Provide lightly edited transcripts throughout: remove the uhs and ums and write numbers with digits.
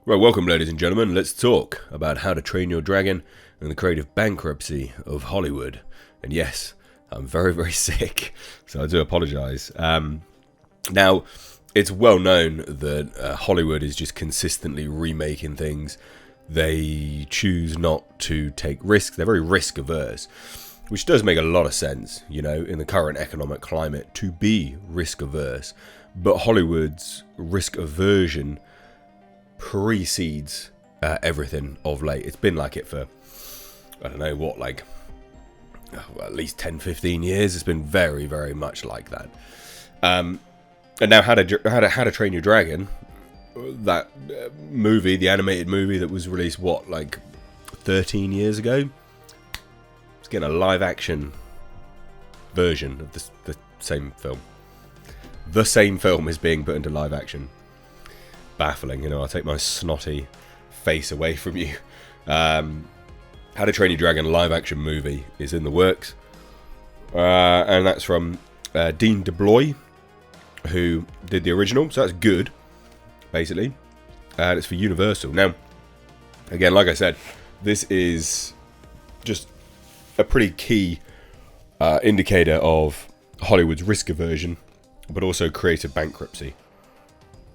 Right, welcome ladies and gentlemen. Let's talk about How to Train Your Dragon and the creative bankruptcy of Hollywood. And yes, I'm very, very sick, so I do apologise. Now, it's well known that Hollywood is just consistently remaking things. They choose not to take risks. They're very risk averse, which does make a lot of sense, you know, in the current economic climate, to be risk averse. But Hollywood's risk aversion precedes everything of late. It's been like it for, I don't know what, like at least 10-15 years. It's been very, very much like that. And now How to Train Your Dragon, that movie, the animated movie that was released, what, like 13 years ago? It's getting a live action version of the same film. The same film is being put into live action. Baffling, you know. I'll take my snotty face away from you. How to Train Your Dragon live action movie is in the works, and that's from Dean DeBloy, who did the original, so that's good, basically. And it's for Universal. Now, again, like I said, this is just a pretty key indicator of Hollywood's risk aversion, but also creative bankruptcy.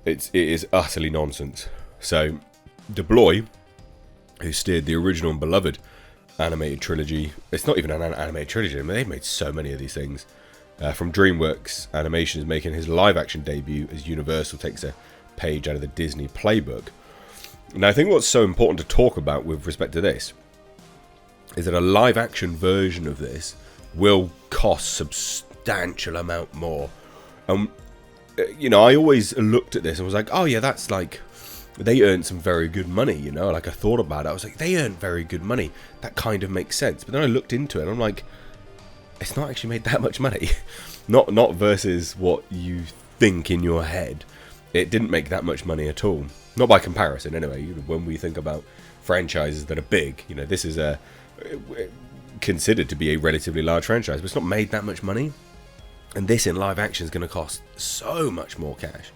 It is utterly nonsense. So, DeBloy, who steered the original and beloved animated trilogy, it's not even an animated trilogy, I mean, they've made so many of these things, from DreamWorks Animation, is making his live-action debut as Universal takes a page out of the Disney playbook. Now, I think what's so important to talk about with respect to this is that a live-action version of this will cost substantial amount more. You know, I always looked at this and was like, oh yeah, that's like, they earned some very good money, you know, like I thought about it. I was like, they earned very good money. That kind of makes sense. But then I looked into it and I'm like, it's not actually made that much money. not versus what you think in your head. It didn't make that much money at all. Not by comparison, anyway. When we think about franchises that are big, you know, this is considered to be a relatively large franchise, but it's not made that much money. And this in live action is going to cost so much more cash.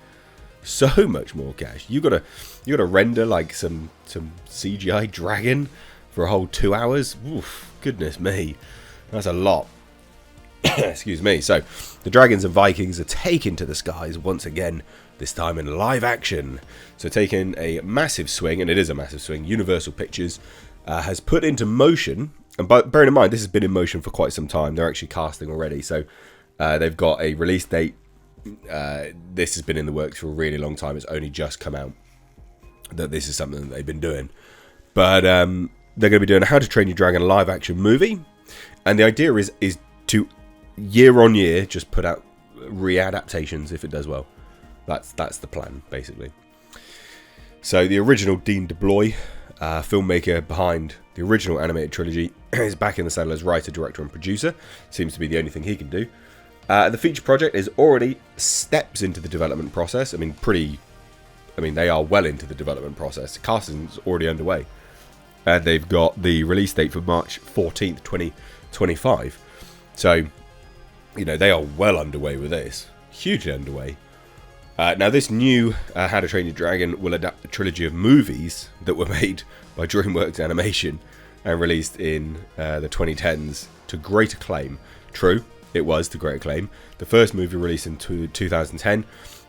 So much more cash. You gotta render like some CGI dragon for a whole 2 hours. Oof, goodness me, that's a lot. Excuse me. So the dragons and Vikings are taken to the skies once again. This time in live action. So taking a massive swing, and it is a massive swing. Universal Pictures has put into motion, and bearing in mind this has been in motion for quite some time. They're actually casting already. So. They've got a release date. This has been in the works for a really long time. It's only just come out that this is something that they've been doing. But they're going to be doing a How to Train Your Dragon live action movie. And the idea is to, year on year, just put out readaptations if it does well. That's the plan, basically. So the original Dean DeBloy, filmmaker behind the original animated trilogy, is back in the saddle as writer, director and producer. Seems to be the only thing he can do. The feature project is already steps into the development process. I mean, they are well into the development process. Casting's already underway. And they've got the release date for March 14th, 2025. So, you know, they are well underway with this. Hugely underway. Now, this new How to Train Your Dragon will adapt a trilogy of movies that were made by DreamWorks Animation and released in the 2010s to great acclaim. True. It was to great acclaim. The first movie, released in 2010,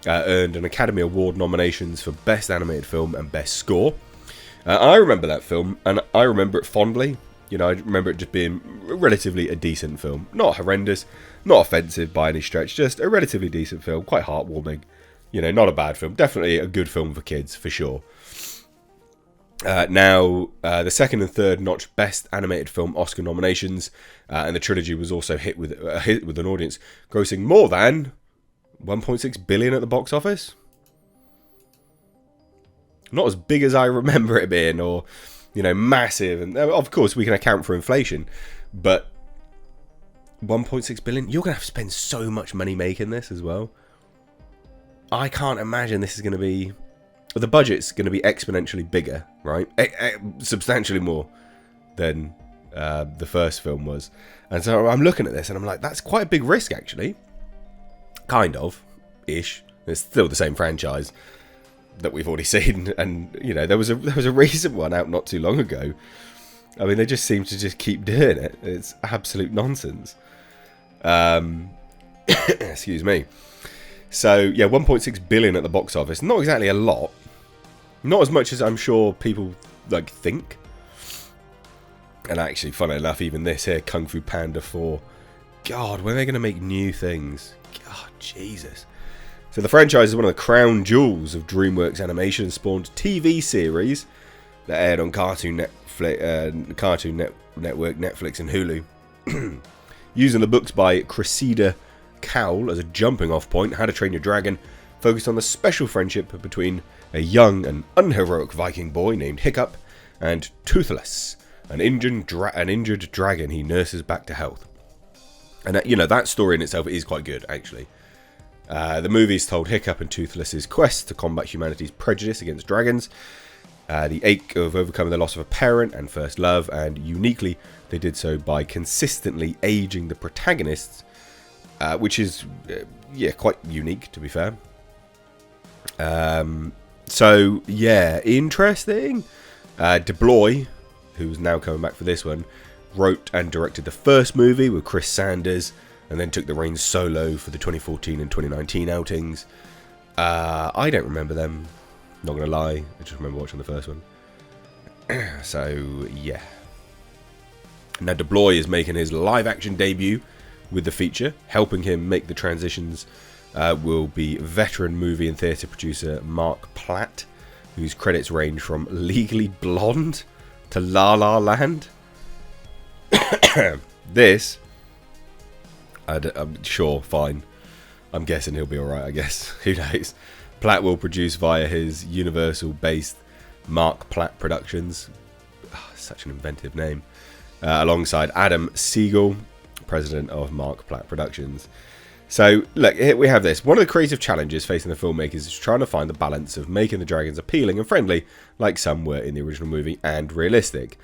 earned an Academy Award nominations for Best Animated Film and Best Score. I remember that film, and I remember it fondly. You know, I remember it just being relatively a decent film. Not horrendous, not offensive by any stretch, just a relatively decent film, quite heartwarming. You know, not a bad film. Definitely a good film for kids, for sure. Now, the second and third notched Best Animated Film Oscar nominations, and the trilogy was also hit with an audience grossing more than 1.6 billion at the box office. Not as big as I remember it being, or, you know, massive. And of course, we can account for inflation, but 1.6 billion. You're gonna have to spend so much money making this as well. I can't imagine this is going to be. The budget's going to be exponentially bigger, right? Substantially more than the first film was. And so I'm looking at this and I'm like, that's quite a big risk, actually. Kind of. Ish. It's still the same franchise. that we've already seen. And you know, there was a recent one out not too long ago. I mean, they just seem to just keep doing it. It's absolute nonsense. Excuse me. So yeah, 1.6 billion at the box office. Not exactly a lot. Not as much as I'm sure people like think. And actually, funny enough, even this here, Kung Fu Panda 4. God, when are they going to make new things? God, Jesus. So the franchise is one of the crown jewels of DreamWorks Animation and spawned TV series that aired on Cartoon Network, Netflix, and Hulu. Using the books by Cressida Cowell as a jumping off point, How to Train Your Dragon focused on the special friendship between a young and unheroic Viking boy named Hiccup and Toothless, an injured dragon he nurses back to health. And you know, that story in itself is quite good, actually. The movies told Hiccup and Toothless's quest to combat humanity's prejudice against dragons, the ache of overcoming the loss of a parent and first love, and uniquely, they did so by consistently aging the protagonists, which is, yeah, quite unique, to be fair. So, yeah, interesting. DeBloy, who's now coming back for this one, wrote and directed the first movie with Chris Sanders, and then took the reins solo for the 2014 and 2019 outings. I don't remember them, not going to lie. I just remember watching the first one. So, yeah. Now, DeBloy is making his live-action debut with the feature. Helping him make the transitions will be veteran movie and theatre producer Mark Platt, whose credits range from Legally Blonde to La La Land. This, I'm sure, fine. I'm guessing he'll be alright, I guess. Who knows? Platt will produce via his Universal-based Mark Platt Productions. Oh, such an inventive name. Alongside Adam Siegel, president of Mark Platt Productions. So, look, here we have this. One of the creative challenges facing the filmmakers is trying to find the balance of making the dragons appealing and friendly, like some were in the original movie, and realistic.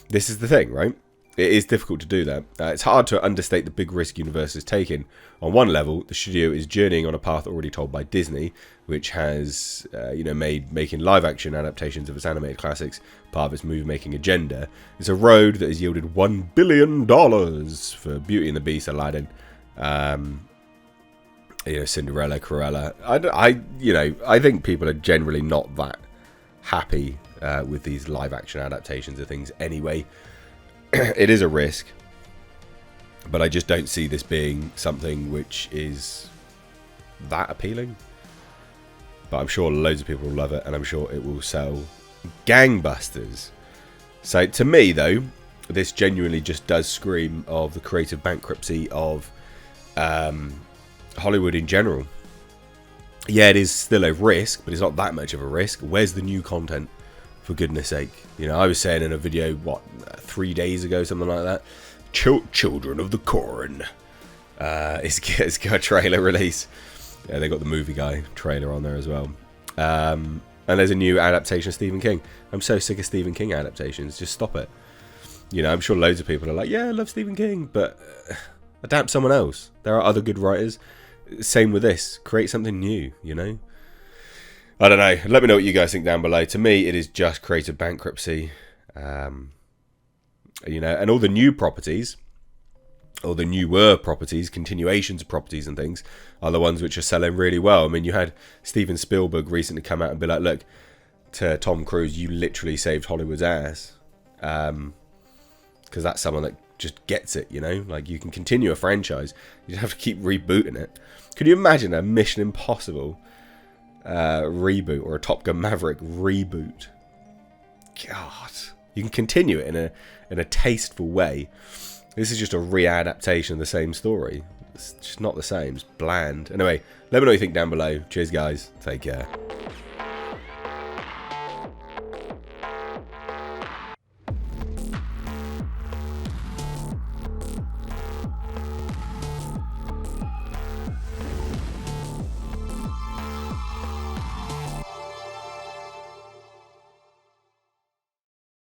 This is the thing, right? It is difficult to do that. It's hard to understate the big risk Universal is taking. On one level, the studio is journeying on a path already told by Disney, which has, made making live-action adaptations of its animated classics part of its movie-making agenda. It's a road that has yielded $1 billion for Beauty and the Beast, Aladdin, Cinderella, Cruella. I think people are generally not that happy with these live-action adaptations of things anyway. It is a risk, but I just don't see this being something which is that appealing. But I'm sure loads of people will love it, and I'm sure it will sell gangbusters. So to me, though, this genuinely just does scream of the creative bankruptcy of Hollywood in general. Yeah, it is still a risk, but it's not that much of a risk. Where's the new content? For goodness sake. You know, I was saying in a video, 3 days ago, something like that. Children of the Corn. It's got a trailer release. Yeah, they got the movie guy trailer on there as well. And there's a new adaptation of Stephen King. I'm so sick of Stephen King adaptations. Just stop it. You know, I'm sure loads of people are like, yeah, I love Stephen King, but adapt someone else. There are other good writers. Same with this. Create something new, you know? I don't know. Let me know what you guys think down below. To me, it is just creative bankruptcy. And all the new properties, or the newer properties, continuations of properties and things, are the ones which are selling really well. I mean, you had Steven Spielberg recently come out and be like, look, to Tom Cruise, you literally saved Hollywood's ass. Because that's someone that just gets it, you know? Like, you can continue a franchise. You don't have to keep rebooting it. Could you imagine a Mission Impossible reboot, or a Top Gun Maverick reboot? God, you can continue it in a tasteful way. This is just a readaptation of the same story. It's just not the same. It's bland. Anyway, let me know what you think down below. Cheers, guys. Take care.